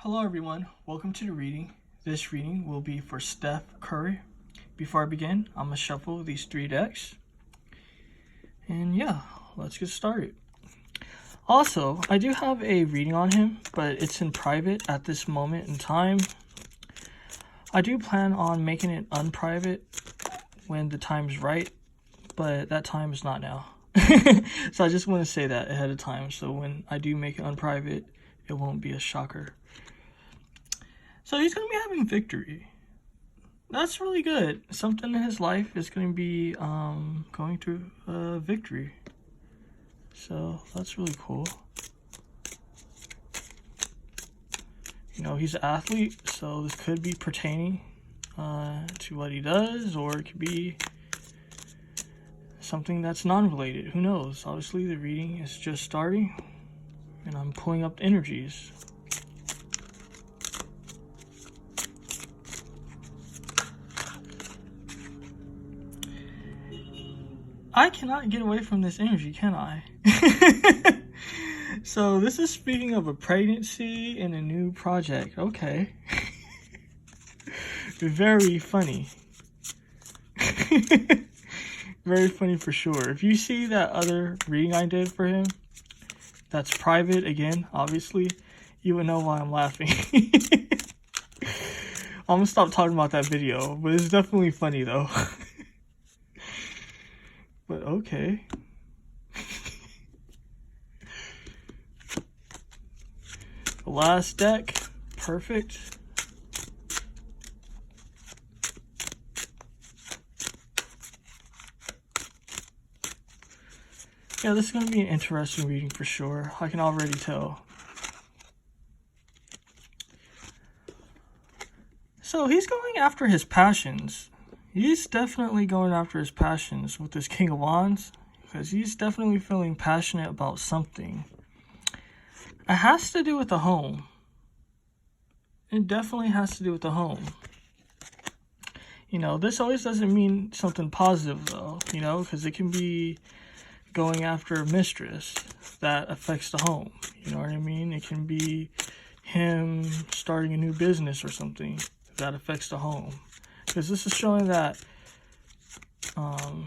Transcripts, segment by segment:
Hello everyone, welcome to the reading. This reading will be for Steph Curry. Before I begin, I'm going to shuffle these 3 decks. And yeah, let's get started. Also, I do have a reading on him, but it's in private at this moment in time. I do plan on making it unprivate when the time's right, but that time is not now. So I just want to say that ahead of time, so when I do make it unprivate, it won't be a shocker. So he's going to be having victory. That's really good. Something in his life is going to be going through victory. So that's really cool. You know, he's an athlete, so this could be pertaining to what he does, or it could be something that's non-related. Who knows? Obviously, the reading is just starting, and I'm pulling up the energies. I cannot get away from this energy, can I? So this is speaking of a pregnancy and a new project. Okay. Very funny. Very funny for sure. If you see that other reading I did for him, that's private again, obviously, you would know why I'm laughing. I'm gonna stop talking about that video, but it's definitely funny though. But okay. The last deck, perfect. Yeah, this is going to be an interesting reading for sure. I can already tell. So he's going after his passions. He's definitely going after his passions with this King of Wands, because he's definitely feeling passionate about something. It has to do with the home. It definitely has to do with the home. You know, this always doesn't mean something positive though, you know, because it can be going after a mistress that affects the home. You know what I mean? It can be him starting a new business or something that affects the home. Because this is showing that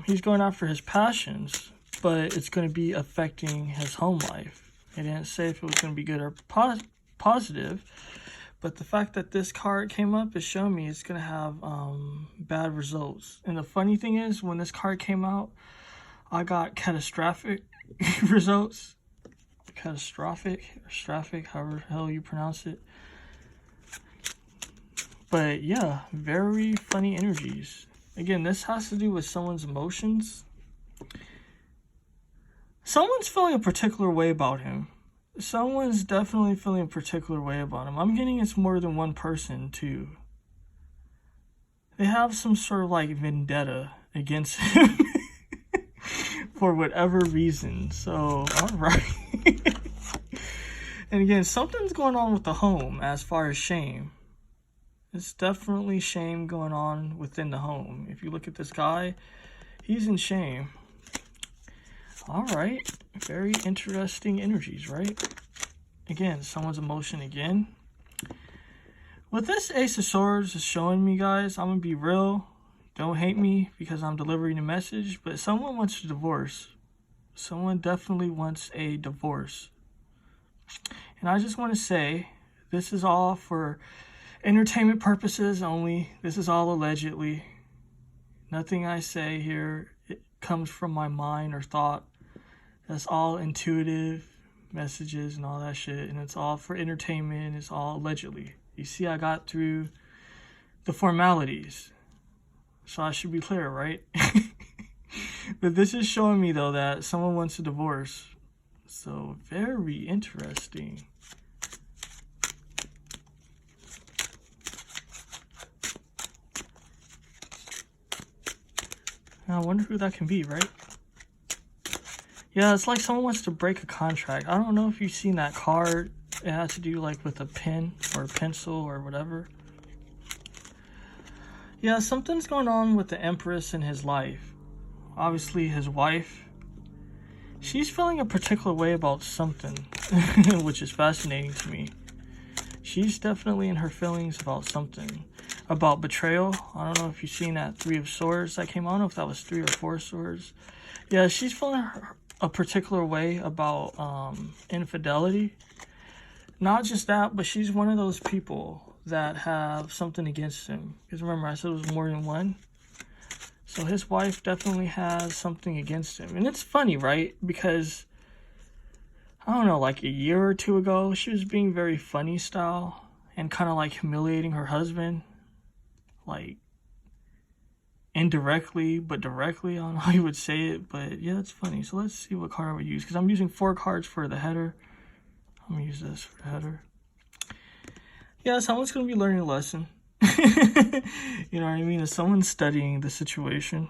he's going after his passions, but it's going to be affecting his home life. It didn't say if it was going to be good or positive, but the fact that this card came up is showing me it's going to have bad results. And the funny thing is, when this card came out, I got catastrophic results. Catastrophic, however the hell you pronounce it. But yeah, very funny energies. Again, this has to do with someone's emotions. Someone's feeling a particular way about him. Someone's definitely feeling a particular way about him. I'm getting it's more than one person too. They have some sort of like vendetta against him for whatever reason. So, alright. And again, something's going on with the home as far as shame. It's definitely shame going on within the home. If you look at this guy, he's in shame. Alright, very interesting energies, right? Again, someone's emotion again. What this Ace of Swords is showing me, guys, I'm going to be real. Don't hate me because I'm delivering a message, but someone wants a divorce. Someone definitely wants a divorce. And I just want to say, this is all for entertainment purposes only. This is all allegedly. Nothing I say here, it comes from my mind or thought. That's all intuitive messages and all that shit. And it's all for entertainment. It's all allegedly. You see, I got through the formalities. So I should be clear, right? But this is showing me, though, that someone wants a divorce. So, very interesting. I wonder who that can be, right? Yeah, it's like someone wants to break a contract. I don't know if you've seen that card. It has to do like with a pen or a pencil or whatever. Yeah, something's going on with the Empress in his life. Obviously, his wife. She's feeling a particular way about something, which is fascinating to me. She's definitely in her feelings about something. About betrayal. I don't know if you've seen that 3 of Swords that came on. I don't know if that was 3 or 4 Swords. Yeah, she's feeling a particular way about infidelity. Not just that, but she's one of those people that have something against him. Because remember, I said it was more than one. So his wife definitely has something against him. And it's funny, right? Because, I don't know, like a year or 2 ago, she was being very funny style and kind of like humiliating her husband. Like, indirectly, but directly. I don't know how you would say it, but yeah, it's funny. So let's see what card I would use. Because I'm using 4 cards for the header. I'm going to use this for the header. Yeah, someone's going to be learning a lesson. You know what I mean? If someone's studying the situation,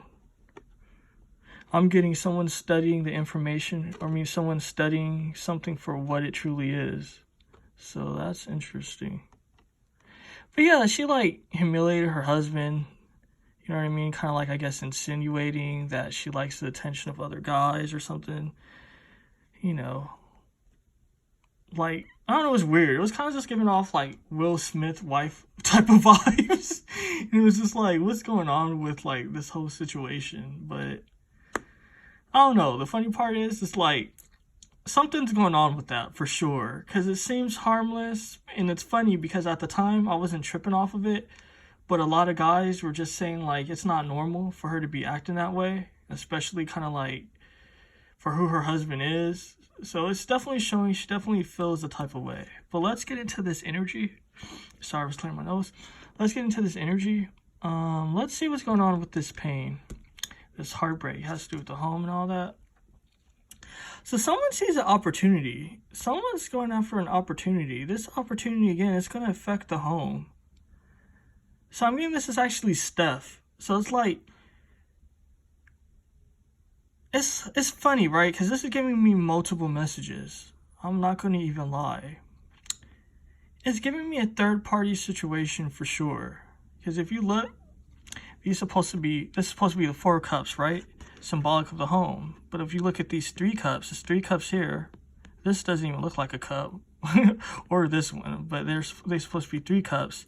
I'm getting someone studying the information, or I mean someone studying something for what it truly is. So that's interesting. But yeah, she like humiliated her husband. You know what I mean? Kind of like, I guess, insinuating that she likes the attention of other guys or something. You know. Like, I don't know, it was weird. It was kind of just giving off, like, Will Smith wife type of vibes. It was just like, what's going on with, like, this whole situation? But, I don't know. The funny part is, it's like, something's going on with that, for sure. Because it seems harmless, and it's funny because at the time, I wasn't tripping off of it. But a lot of guys were just saying, like, it's not normal for her to be acting that way. Especially kind of, like, for who her husband is. So it's definitely showing she definitely feels the type of way. But let's get into this energy. Sorry, I was clearing my nose. Let's get into this energy. Let's see what's going on with this pain. This heartbreak. It has to do with the home and all that. So someone sees an opportunity. Someone's going after an opportunity. This opportunity, again, is going to affect the home. So I'm getting this is actually Steph. So it's like, It's funny, right? Because this is giving me multiple messages. I'm not going to even lie. It's giving me a third-party situation for sure. Because if you look, this is supposed to be the 4 cups, right? Symbolic of the home. But if you look at these 3 cups, there's 3 cups here. This doesn't even look like a cup. Or this one. But they're supposed to be 3 cups.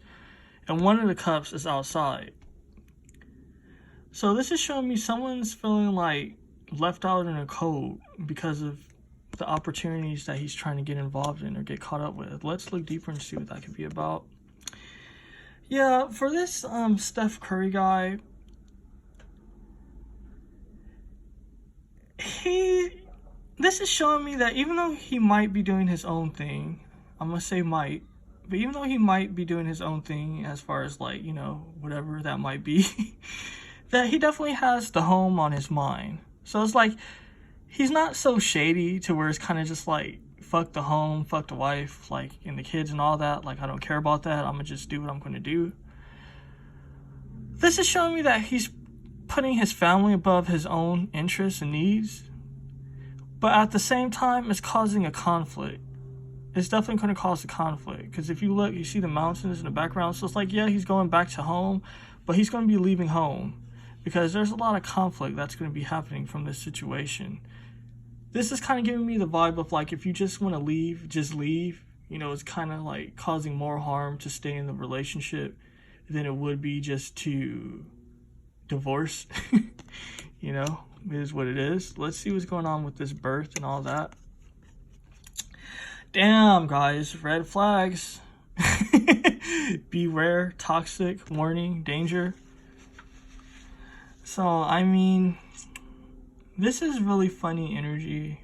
And one of the cups is outside. So this is showing me someone's feeling like left out in a cold because of the opportunities that he's trying to get involved in or get caught up with. Let's look deeper and see what that could be about. Yeah, for this Steph Curry guy, this is showing me that even though he might be doing his own thing, I'm gonna say might, but even though he might be doing his own thing as far as, like, you know, whatever that might be, that he definitely has the home on his mind. So it's like, he's not so shady to where it's kind of just like, fuck the home, fuck the wife, like, and the kids and all that. Like, I don't care about that. I'm going to just do what I'm going to do. This is showing me that he's putting his family above his own interests and needs. But at the same time, it's causing a conflict. It's definitely going to cause a conflict. Because if you look, you see the mountains in the background. So it's like, yeah, he's going back to home, but he's going to be leaving home. Because there's a lot of conflict that's going to be happening from this situation. This is kind of giving me the vibe of, like, if you just want to leave, just leave. You know, it's kind of like causing more harm to stay in the relationship than it would be just to divorce. You know, it is what it is. Let's see what's going on with this birth and all that. Damn, guys, red flags. Beware, toxic, warning, danger. So, I mean, this is really funny energy.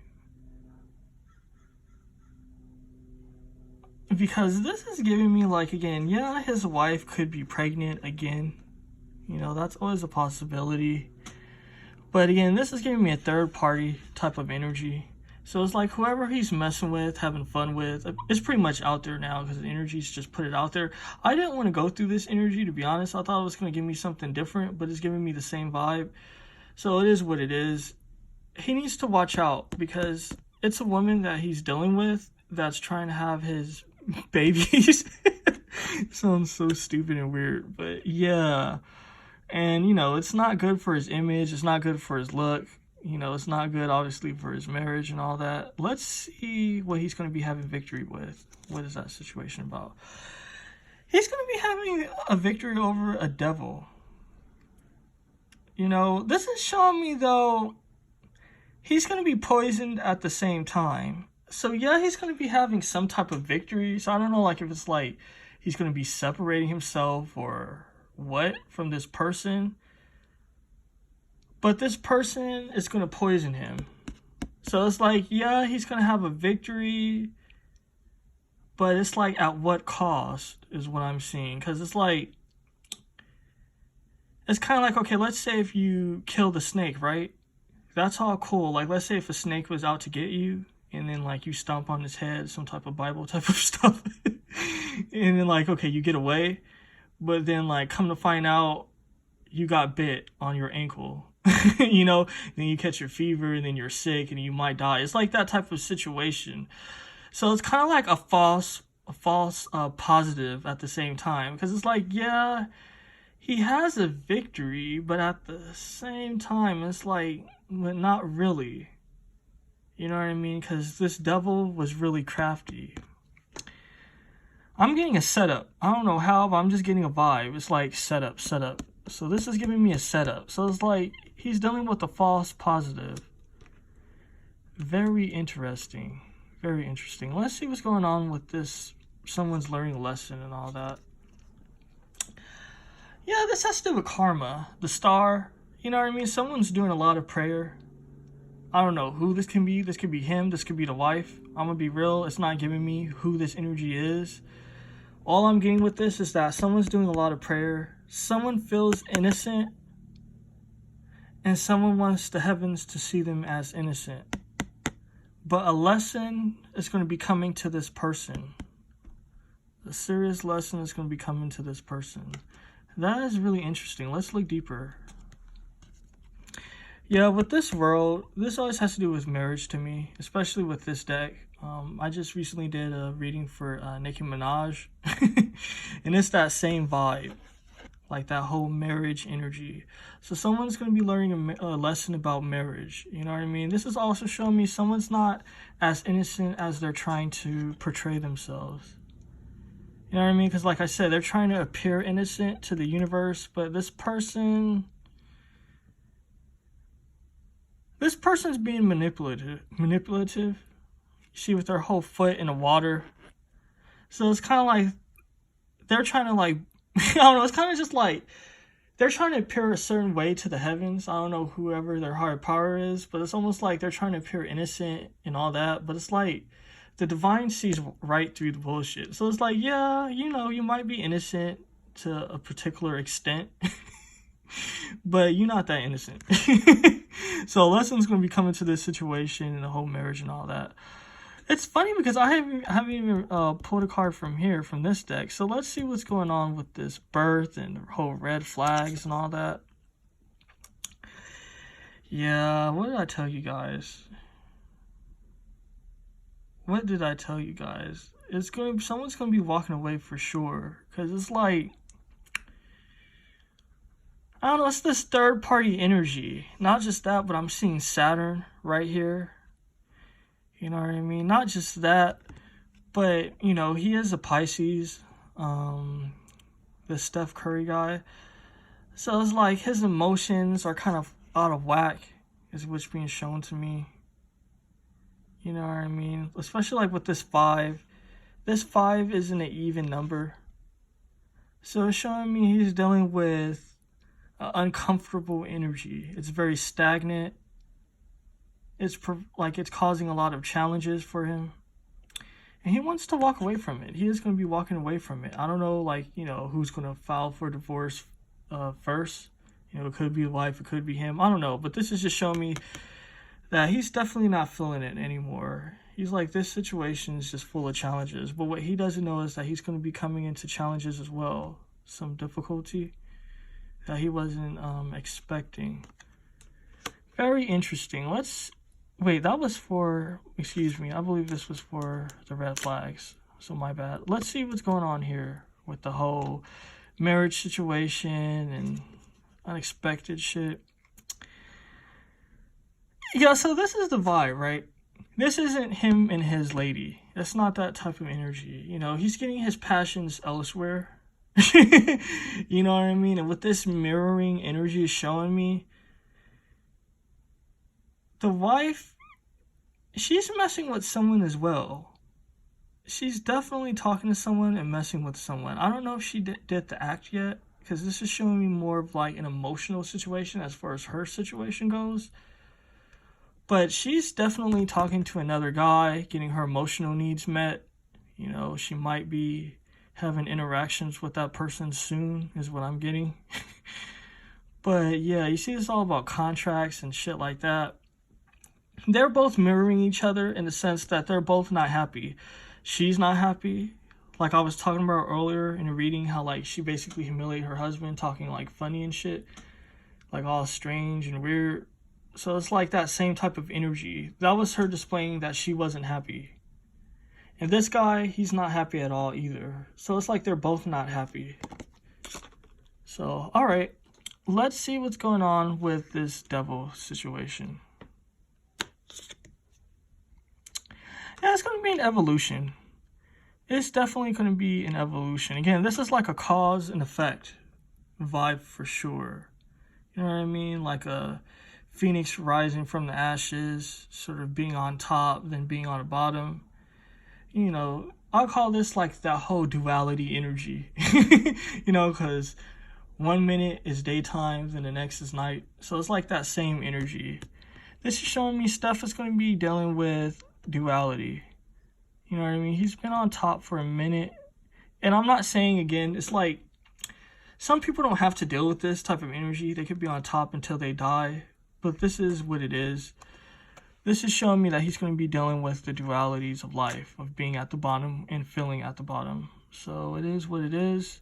Because this is giving me, like, again, yeah, his wife could be pregnant again. You know, that's always a possibility. But again, this is giving me a third party type of energy. So it's like whoever he's messing with, having fun with, it's pretty much out there now because the energy's just put it out there. I didn't want to go through this energy, to be honest. I thought it was going to give me something different, but it's giving me the same vibe. So it is what it is. He needs to watch out because it's a woman that he's dealing with that's trying to have his babies. Sounds so stupid and weird, but yeah. And, you know, it's not good for his image. It's not good for his look. You know, it's not good, obviously, for his marriage and all that. Let's see what he's going to be having victory with. What is that situation about? He's going to be having a victory over a devil. You know, this is showing me, though, he's going to be poisoned at the same time. So, yeah, he's going to be having some type of victory. So, I don't know, like, if it's like he's going to be separating himself or what from this person. But this person is going to poison him. So it's like, yeah, he's going to have a victory. But it's like, at what cost is what I'm seeing. Because it's like, it's kind of like, okay, let's say if you kill the snake, right? That's all cool. Like, let's say if a snake was out to get you. And then, like, you stomp on his head, some type of Bible type of stuff. And then, like, okay, you get away. But then, like, come to find out, you got bit on your ankle. You know, then you catch your fever and then you're sick and you might die. It's like that type of situation. So it's kind of like a false positive at the same time, because it's like, yeah, he has a victory, but at the same time it's like, but not really. You know what I mean? Because this devil was really crafty. I'm getting a setup. I don't know how, but I'm just getting a vibe. It's like setup. So this is giving me a setup. So it's like he's dealing with a false positive. Very interesting. Very interesting. Let's see what's going on with this. Someone's learning a lesson and all that. Yeah, this has to do with karma. The star. You know what I mean? Someone's doing a lot of prayer. I don't know who this can be. This could be him. This could be the wife. I'm going to be real. It's not giving me who this energy is. All I'm getting with this is that someone's doing a lot of prayer. Someone feels innocent. And someone wants the heavens to see them as innocent. But a lesson is going to be coming to this person. A serious lesson is going to be coming to this person. That is really interesting. Let's look deeper. Yeah, with this world, this always has to do with marriage to me, especially with this deck. I just recently did a reading for Nicki Minaj, and it's that same vibe, like that whole marriage energy. So someone's going to be learning a lesson about marriage, you know what I mean? This is also showing me someone's not as innocent as they're trying to portray themselves. You know what I mean? Because like I said, they're trying to appear innocent to the universe, but this person's being manipulative. See, with their whole foot in the water. So it's kind of like they're trying to, like, I don't know, it's kind of just like they're trying to appear a certain way to the heavens. I don't know whoever their higher power is, but it's almost like they're trying to appear innocent and all that. But it's like the divine sees right through the bullshit. So it's like, yeah, you know, you might be innocent to a particular extent. But you're not that innocent. So a lesson's going to be coming to this situation and the whole marriage and all that. It's funny because I haven't even pulled a card from here, from this deck. So let's see what's going on with this birth and the whole red flags and all that. Yeah, what did I tell you guys? What did I tell you guys? Someone's going to be walking away for sure. Because it's like, I don't know, it's this third party energy. Not just that, but I'm seeing Saturn right here. You know what I mean? Not just that, but, you know, he is a Pisces, the Steph Curry guy. So it's like his emotions are kind of out of whack, is what's being shown to me. You know what I mean? Especially like with this 5. This 5 isn't an even number. So it's showing me he's dealing with uncomfortable energy. It's very stagnant. It's causing a lot of challenges for him. And he wants to walk away from it. He is going to be walking away from it. I don't know, like, you know, who's going to file for divorce first. You know, it could be the wife, it could be him. I don't know. But this is just showing me that he's definitely not feeling it anymore. He's like, this situation is just full of challenges. But what he doesn't know is that he's going to be coming into challenges as well. Some difficulty that he wasn't expecting. Very interesting. Wait, that was for, excuse me, I believe this was for the red flags. So my bad. Let's see what's going on here with the whole marriage situation and unexpected shit. Yeah, so this is the vibe, right? This isn't him and his lady. That's not that type of energy. You know, he's getting his passions elsewhere. You know what I mean? And what this mirroring energy is showing me, the wife, she's messing with someone as well. She's definitely talking to someone and messing with someone. I don't know if she did the act yet, because this is showing me more of like an emotional situation as far as her situation goes. But she's definitely talking to another guy, getting her emotional needs met. You know, she might be having interactions with that person soon, is what I'm getting. But yeah, you see, it's all about contracts and shit like that. They're both mirroring each other in the sense that they're both not happy. She's not happy. Like I was talking about earlier in a reading, how like she basically humiliated her husband, talking like funny and shit, like all strange and weird. So it's like that same type of energy. That was her displaying that she wasn't happy. And this guy, he's not happy at all either. So it's like they're both not happy. So, alright. Let's see what's going on with this devil situation. Yeah, it's going to be an evolution. It's definitely going to be an evolution. Again, this is like a cause and effect vibe for sure. You know what I mean? Like a phoenix rising from the ashes, sort of being on top, then being on the bottom. You know, I'll call this like that whole duality energy. You know, because 1 minute is daytime, then the next is night. So it's like that same energy. This is showing me Steph is going to be dealing with duality. You know what I mean? He's been on top for a minute. And I'm not saying, again, it's like some people don't have to deal with this type of energy. They could be on top until they die. But this is what it is. This is showing me that he's going to be dealing with the dualities of life, of being at the bottom and feeling at the bottom. So it is what it is.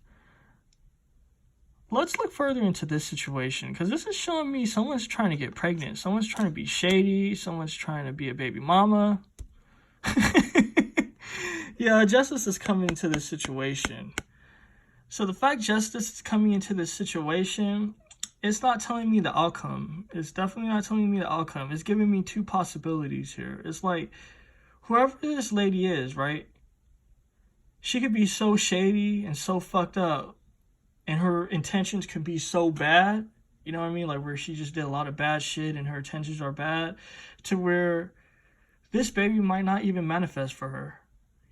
Let's look further into this situation, because this is showing me someone's trying to get pregnant. Someone's trying to be shady. Someone's trying to be a baby mama. Yeah, justice is coming into this situation. So the fact justice is coming into this situation, it's not telling me the outcome. It's definitely not telling me the outcome. It's giving me two possibilities here. It's like, whoever this lady is, right? She could be so shady and so fucked up, and her intentions could be so bad. You know what I mean? Like where she just did a lot of bad shit and her intentions are bad, to where this baby might not even manifest for her.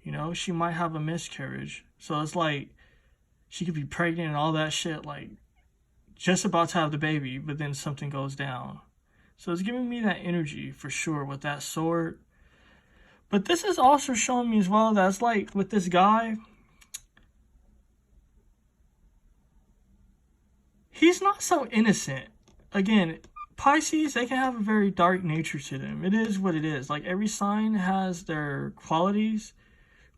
You know, she might have a miscarriage. So it's like, she could be pregnant and all that shit, like, just about to have the baby, but then something goes down. So it's giving me that energy for sure with that sword. But this is also showing me as well that it's like, with this guy, he's not so innocent. Again, Pisces, they can have a very dark nature to them. It is what it is. Like, every sign has their qualities.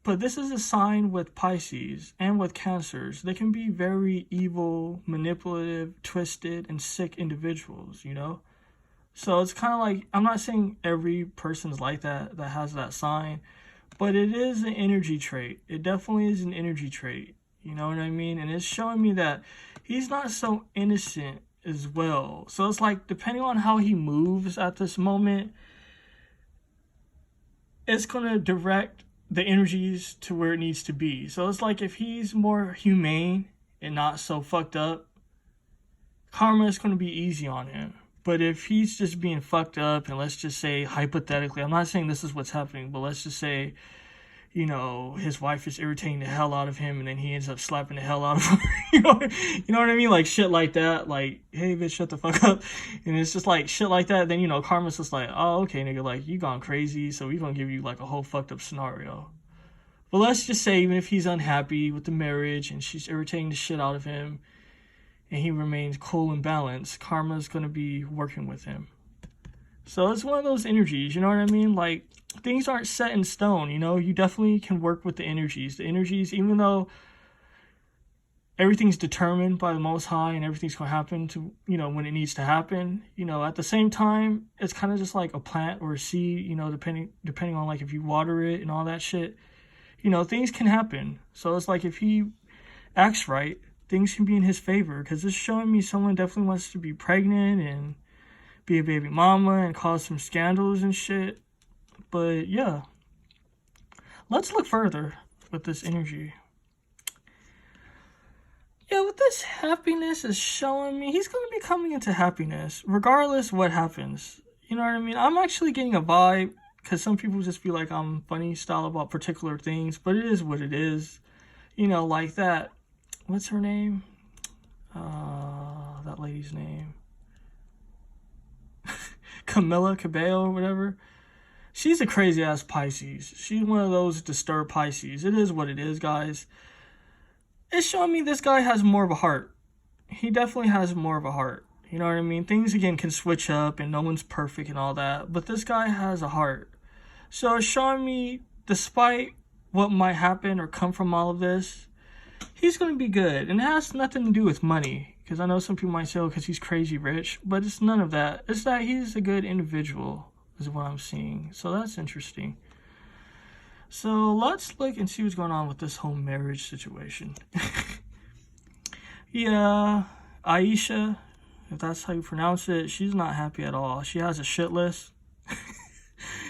But this is a sign with Pisces and with Cancers. They can be very evil, manipulative, twisted, and sick individuals, you know? So it's kind of like, I'm not saying every person's like that has that sign, but it is an energy trait. It definitely is an energy trait. You know what I mean? And it's showing me that he's not so innocent as well. So it's like, depending on how he moves at this moment, it's going to direct the energies to where it needs to be. So it's like, if he's more humane and not so fucked up, karma is going to be easy on him. But if he's just being fucked up, and let's just say, hypothetically, I'm not saying this is what's happening, but let's just say, you know, his wife is irritating the hell out of him, and then he ends up slapping the hell out of her. You know what I mean? Like, shit like that. Like, hey, bitch, shut the fuck up. And it's just like, shit like that. Then, you know, karma's just like, oh, okay, nigga, like, you gone crazy, so we gonna give you, like, a whole fucked up scenario. But let's just say, even if he's unhappy with the marriage, and she's irritating the shit out of him, and he remains cool and balanced, karma's gonna be working with him. So it's one of those energies, you know what I mean? Like, things aren't set in stone, you know? You definitely can work with the energies. The energies, even though everything's determined by the Most High and everything's going to happen to, you know, when it needs to happen, you know, at the same time, it's kind of just like a plant or a seed, you know, depending on, like, if you water it and all that shit, you know, things can happen. So it's like, if he acts right, things can be in his favor, because it's showing me someone definitely wants to be pregnant and be a baby mama and cause some scandals and shit. But yeah, let's look further with this energy. Yeah, with this happiness is showing me he's going to be coming into happiness regardless what happens. You know what I mean? I'm actually getting a vibe because some people just feel like I'm funny style about particular things, but it is what it is. You know, like that. What's her name? That lady's name. Camila Cabello or whatever. She's a crazy ass Pisces. She's one of those disturbed Pisces. It is what it is, guys. It's showing me this guy has more of a heart. He definitely has more of a heart. You know what I mean? Things, again, can switch up and no one's perfect and all that. But this guy has a heart. So it's showing me, despite what might happen or come from all of this, he's going to be good. And it has nothing to do with money. Because I know some people might say, oh, because he's crazy rich. But it's none of that. It's that he's a good individual is what I'm seeing. So that's interesting. So let's look and see what's going on with this whole marriage situation. Yeah, Aisha, if that's how you pronounce it, she's not happy at all. She has a shit list.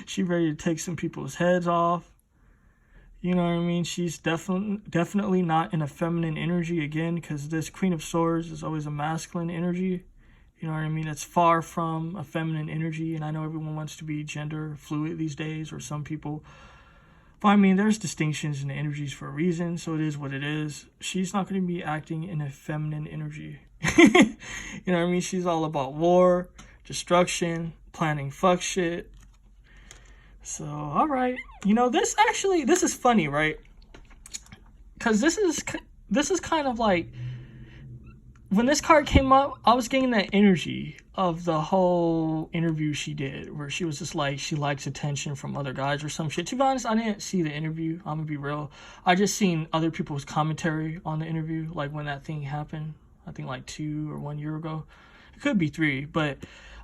She ready to take some people's heads off. You know what I mean? She's definitely not in a feminine energy again, because this Queen of Swords is always a masculine energy. You know what I mean? It's far from a feminine energy, and I know everyone wants to be gender fluid these days, or some people. But I mean, there's distinctions in the energies for a reason, so it is what it is. She's not going to be acting in a feminine energy. You know what I mean? She's all about war, destruction, planning fuck shit. So, alright. You know, this is funny, right? Because this is kind of like, when this card came up, I was getting that energy of the whole interview she did, where she was just like, she likes attention from other guys or some shit. To be honest, I didn't see the interview. I'm gonna be real. I just seen other people's commentary on the interview, like when that thing happened. I think like 2 or 1 year ago. It could be 3, but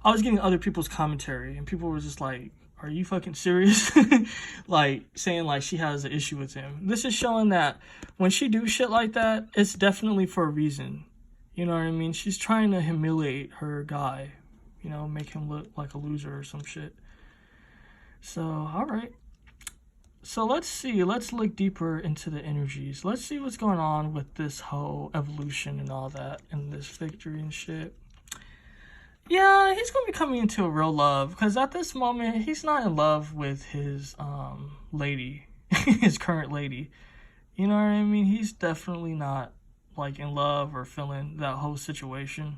I was getting other people's commentary, and people were just like, are you fucking serious? Like, saying like she has an issue with him. This is showing that when she do shit like that, it's definitely for a reason. You know what I mean? She's trying to humiliate her guy. You know, make him look like a loser or some shit. So, alright. So let's see. Let's look deeper into the energies. Let's see what's going on with this whole evolution and all that. And this victory and shit. Yeah, he's going to be coming into a real love. Because at this moment, he's not in love with his lady. His current lady. You know what I mean? He's definitely not like in love or feeling that whole situation.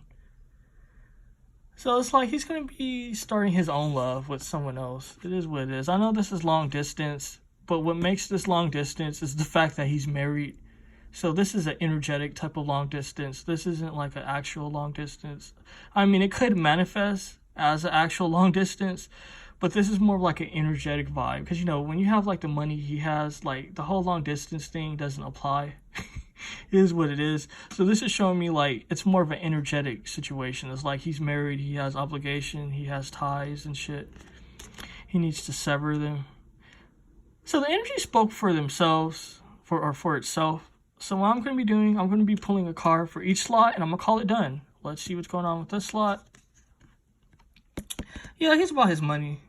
So it's like he's going to be starting his own love with someone else. It is what it is. I know this is long distance, but what makes this long distance is the fact that he's married. So this is an energetic type of long distance. This isn't like an actual long distance. I mean, it could manifest as an actual long distance, but this is more of like an energetic vibe. Because, you know, when you have like the money he has, like the whole long distance thing doesn't apply. It is what it is. So this is showing me like it's more of an energetic situation. It's like he's married, he has obligation, he has ties and shit. He needs to sever them. So the energy spoke for themselves, for itself. So what I'm going to be doing, I'm going to be pulling a card for each slot, and I'm going to call it done. Let's see what's going on with this slot. Yeah, he's about his money.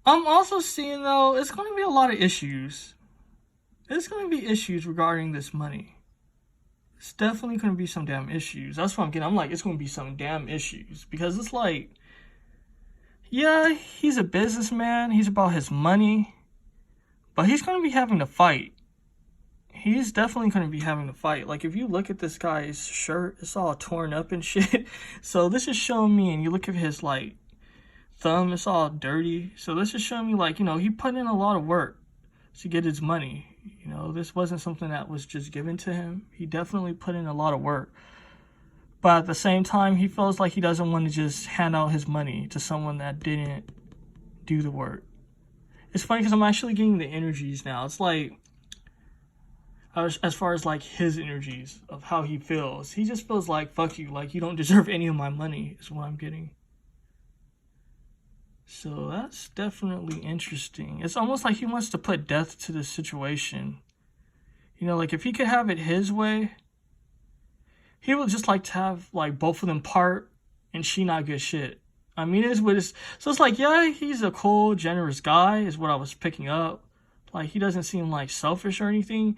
I'm also seeing, though, it's going to be a lot of issues. There's going to be issues regarding this money. It's definitely going to be some damn issues. That's what I'm getting. I'm like, it's going to be some damn issues. Because it's like, yeah, he's a businessman. He's about his money. But he's going to be having to fight. He's definitely going to be having to fight. Like, if you look at this guy's shirt, it's all torn up and shit. So this is showing me, and you look at his, like, thumb, it's all dirty. So this is showing me, like, you know, he put in a lot of work to get his money. You know, this wasn't something that was just given to him. He definitely put in a lot of work. But at the same time, he feels like he doesn't want to just hand out his money to someone that didn't do the work. It's funny because I'm actually getting the energies now. It's like, as far as like his energies of how he feels, he just feels like, fuck you, like you don't deserve any of my money is what I'm getting. So that's definitely interesting. It's almost like he wants to put death to this situation. You know, like if he could have it his way, he would just like to have like both of them part and she not good shit. I mean, it's what it's, so it's like, yeah, he's a cool, generous guy, is what I was picking up. Like, he doesn't seem like selfish or anything.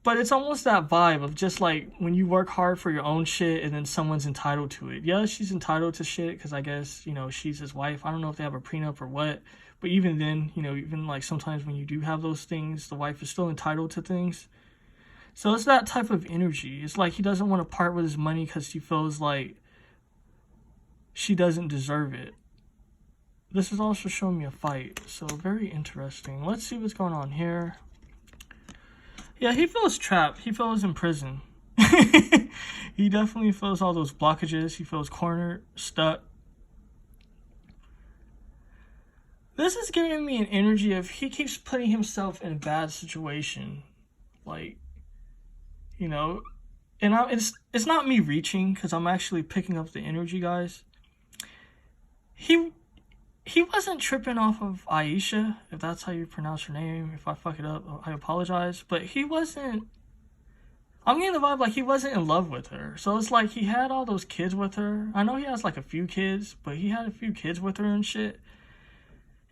But it's almost that vibe of just like when you work hard for your own shit and then someone's entitled to it. Yeah, she's entitled to shit because I guess, you know, she's his wife. I don't know if they have a prenup or what. But even then, you know, even like sometimes when you do have those things, the wife is still entitled to things. So it's that type of energy. It's like he doesn't want to part with his money because he feels like she doesn't deserve it. This is also showing me a fight. So very interesting. Let's see what's going on here. Yeah, he feels trapped. He feels in prison. He definitely feels all those blockages. He feels cornered, stuck. This is giving me an energy of he keeps putting himself in a bad situation. Like, you know, and it's not me reaching because I'm actually picking up the energy, guys. He wasn't tripping off of Aisha, if that's how you pronounce her name. If I fuck it up, I apologize. But he wasn't, I'm getting the vibe like he wasn't in love with her. So it's like he had all those kids with her. I know he has like a few kids, but he had a few kids with her and shit.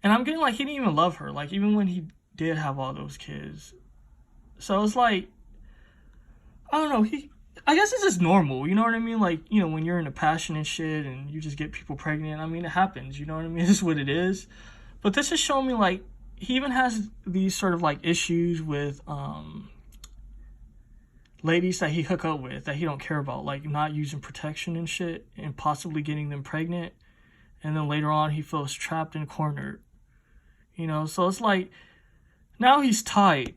And I'm getting like he didn't even love her, like even when he did have all those kids. So it's like, I don't know, I guess it's just normal, you know what I mean? Like, you know, when you're in a passion and shit and you just get people pregnant, I mean, it happens, you know what I mean? This is what it is. But this is showing me, like, he even has these sort of, like, issues with ladies that he hook up with that he don't care about, like not using protection and shit and possibly getting them pregnant. And then later on, he feels trapped and cornered, you know? So it's like, now he's tied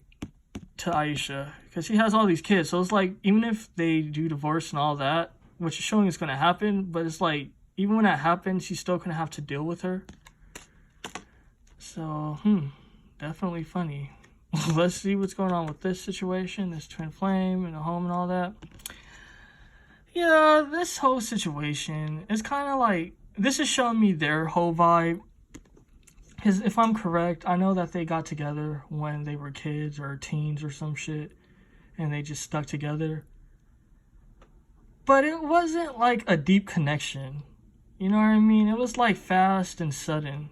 to Aisha because he has all these kids. So it's like, even if they do divorce and all that, which is showing it's going to happen, but it's like, even when that happens, he's still going to have to deal with her. So, definitely funny. Let's see what's going on with this situation, this twin flame and the home and all that. Yeah, this whole situation is kind of like, this is showing me their whole vibe. Because if I'm correct, I know that they got together when they were kids or teens or some shit. And they just stuck together. But it wasn't like a deep connection. You know what I mean? It was like fast and sudden.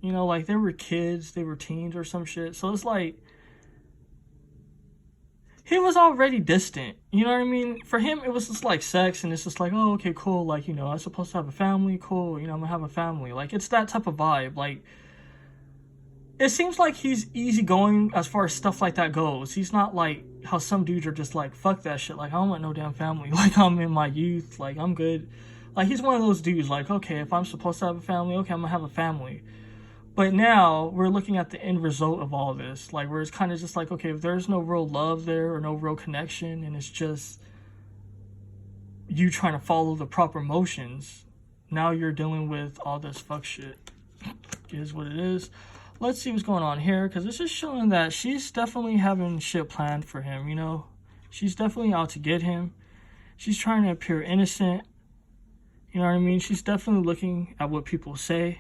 You know, like they were kids, they were teens or some shit. So it's like, he was already distant. You know what I mean? For him, it was just like sex. And it's just like, oh, okay, cool. Like, you know, I'm supposed to have a family. Cool. You know, I'm going to have a family. Like, it's that type of vibe. Like, it seems like he's easygoing as far as stuff like that goes. He's not like how some dudes are just like, fuck that shit. Like, I don't want no damn family. Like, I'm in my youth. Like, I'm good. Like, he's one of those dudes like, okay, if I'm supposed to have a family, okay, I'm going to have a family. But now we're looking at the end result of all this. Like, where it's kind of just like, okay, if there's no real love there or no real connection and it's just you trying to follow the proper motions, now you're dealing with all this fuck shit. It is what it is. Let's see what's going on here, because this is showing that she's definitely having shit planned for him, you know? She's definitely out to get him. She's trying to appear innocent. You know what I mean? She's definitely looking at what people say.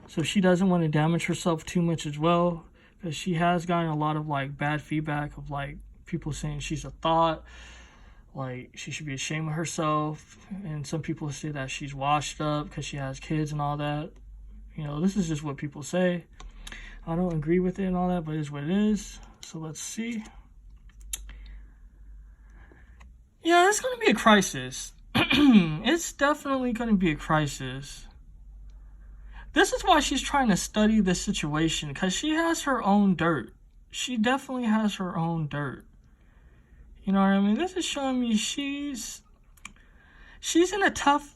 So she doesn't want to damage herself too much as well, because she has gotten a lot of, like, bad feedback of, like, people saying she's a thought, like, she should be ashamed of herself. And some people say that she's washed up because she has kids and all that. You know, this is just what people say. I don't agree with it and all that, but it is what it is. So let's see. Yeah, it's going to be a crisis. It's definitely going to be a crisis. This is why she's trying to study this situation, because she has her own dirt. She definitely has her own dirt. You know what I mean? This is showing me she's in a tough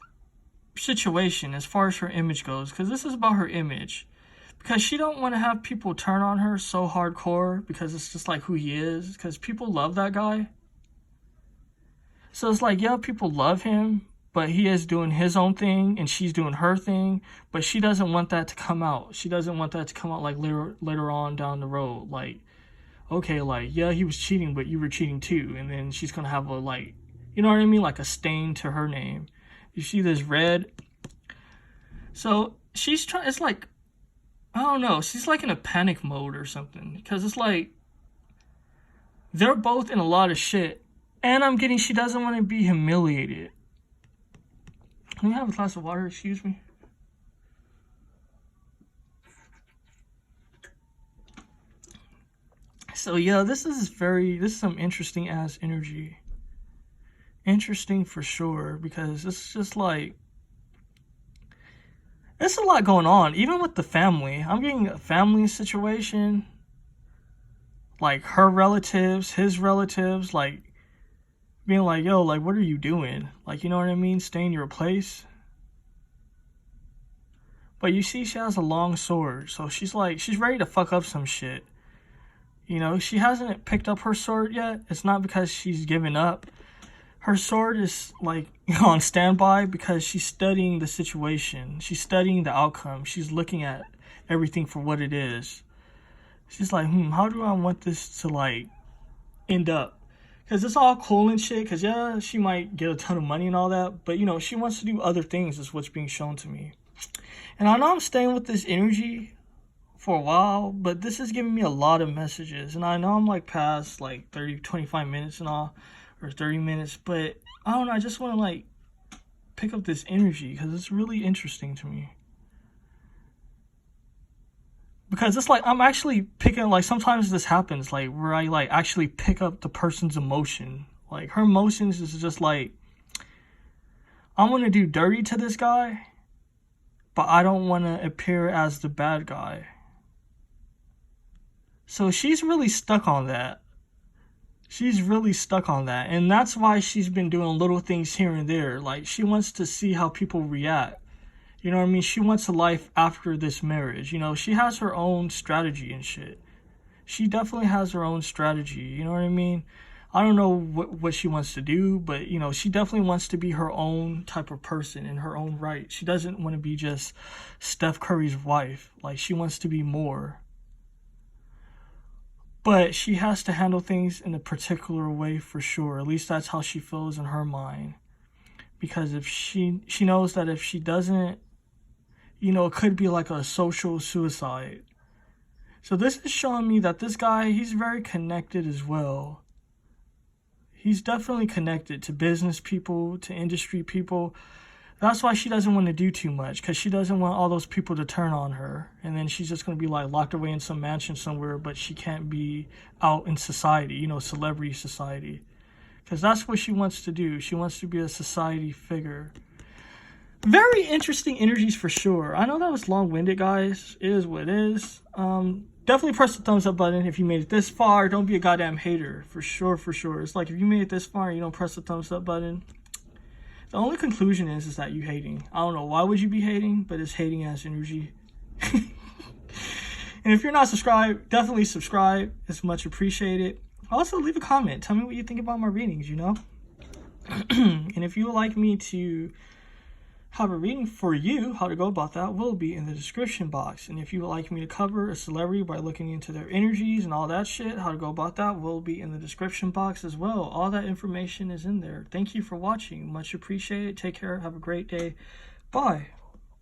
situation as far as her image goes, because this is about her image. Because she don't want to have people turn on her so hardcore because it's just like who he is. Because people love that guy. So it's like, yeah, people love him. But he is doing his own thing and she's doing her thing. But she doesn't want that to come out. She doesn't want that to come out like later on down the road. Like, okay, like, yeah, he was cheating, but you were cheating too. And then she's going to have a, like, you know what I mean? Like a stain to her name. You see this red? So she's trying, it's like, I don't know. She's like in a panic mode or something. Because it's like, they're both in a lot of shit. And I'm getting she doesn't want to be humiliated. Can you have a glass of water? Excuse me. So yeah, this is some interesting ass energy. Interesting for sure, because it's just like, there's a lot going on, even with the family. I'm getting a family situation, like her relatives, his relatives, like being like, yo, like, what are you doing? Like, you know what I mean? Stay in your place. But you see, she has a long sword, so she's like, she's ready to fuck up some shit. You know, she hasn't picked up her sword yet. It's not because she's given up. Her sword is like on standby because she's studying the situation. She's studying the outcome. She's looking at everything for what it is. She's like, how do I want this to like end up? Because it's all cool and shit. Because yeah, she might get a ton of money and all that. But you know, she wants to do other things is what's being shown to me. And I know I'm staying with this energy for a while, but this is giving me a lot of messages. And I know I'm like past like 25 minutes and all, or 30 minutes, but I don't know, I just want to like pick up this energy because it's really interesting to me. Because it's like I'm actually picking, like sometimes this happens, like where I like actually pick up the person's emotion. Like her emotions is just like, I'm going to do dirty to this guy, but I don't want to appear as the bad guy. So she's really stuck on that. She's really stuck on that. And that's why she's been doing little things here and there. Like, she wants to see how people react. You know what I mean? She wants a life after this marriage. You know, she has her own strategy and shit. She definitely has her own strategy. You know what I mean? I don't know what she wants to do, but, you know, she definitely wants to be her own type of person in her own right. She doesn't want to be just Steph Curry's wife. Like, she wants to be more. But she has to handle things in a particular way for sure. At least that's how she feels in her mind. Because if she knows that if she doesn't, you know, it could be like a social suicide. So this is showing me that this guy, he's very connected as well. He's definitely connected to business people, to industry people. That's why she doesn't want to do too much, because she doesn't want all those people to turn on her. And then she's just going to be like locked away in some mansion somewhere, but she can't be out in society, you know, celebrity society. Because that's what she wants to do. She wants to be a society figure. Very interesting energies for sure. I know that was long-winded, guys. It is what it is. Definitely press the thumbs up button if you made it this far. Don't be a goddamn hater. For sure, for sure. It's like if you made it this far and you don't press the thumbs up button, the only conclusion is that you hating. I don't know why would you be hating, but it's hating ass energy. And if you're not subscribed, definitely subscribe. It's much appreciated. Also, leave a comment. Tell me what you think about my readings, you know? And if you would like me to have a reading for you, how to go about that will be in the description box. And if you would like me to cover a celebrity by looking into their energies and all that shit, how to go about that will be in the description box as well. All that information is in there. Thank you for watching. Much appreciated. Take care. Have a great day. Bye.